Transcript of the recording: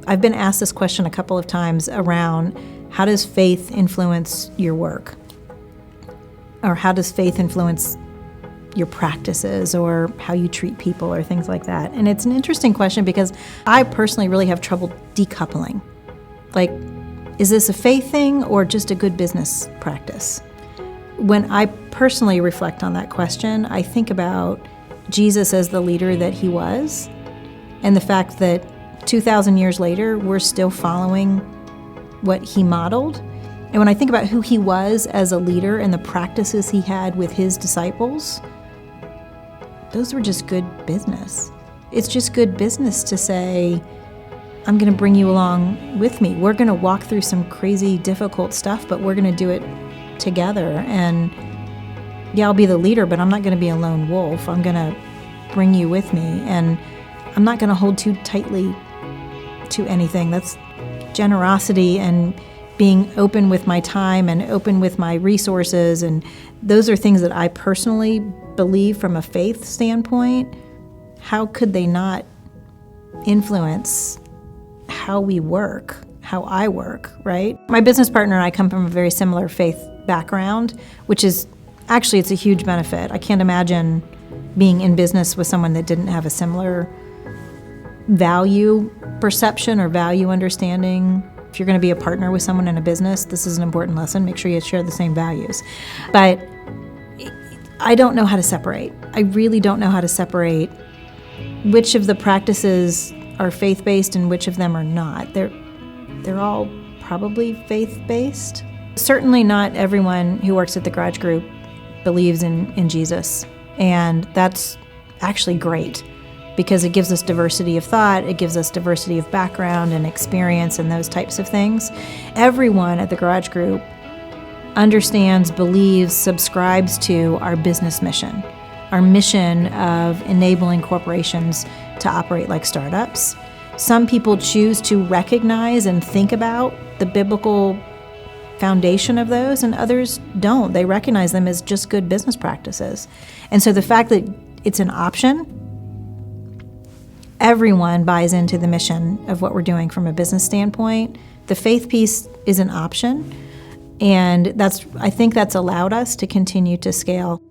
I've been asked this question a couple of times around how does faith influence your work? Or how does faith influence your practices or how you treat people or things like that? And it's an interesting question because I personally really have trouble decoupling. Like, is this a faith thing or just a good business practice? When I personally reflect on that question, I think about Jesus as the leader that he was and the fact that 2,000 years later, we're still following what he modeled. And when I think about who he was as a leader and the practices he had with his disciples, those were just good business. It's just good business to say, I'm going to bring you along with me. We're going to walk through some crazy, difficult stuff, but we're going to do it together. And yeah, I'll be the leader, but I'm not going to be a lone wolf. I'm going to bring you with me. And I'm not going to hold too tightly to anything. That's generosity and being open with my time and open with my resources. And those are things that I personally believe from a faith standpoint. How could they not influence how we work, how I work, right? My business partner and I come from a very similar faith background, which is actually, it's a huge benefit. I can't imagine being in business with someone that didn't have a similar value perception or value understanding. If you're going to be a partner with someone in a business, this is an important lesson. Make sure you share the same values. But I don't know how to separate. I really don't know how to separate which of the practices are faith-based and which of them are not. They're all probably faith-based. Certainly not everyone who works at the Garage Group believes in Jesus. And that's actually great because it gives us diversity of thought, it gives us diversity of background and experience and those types of things. Everyone at the Garage Group understands, believes, subscribes to our business mission, our mission of enabling corporations to operate like startups. Some people choose to recognize and think about the biblical foundation of those, and others don't. They recognize them as just good business practices. And so the fact that it's an option, everyone buys into the mission of what we're doing from a business standpoint. The faith piece is an option, and I think that's allowed us to continue to scale.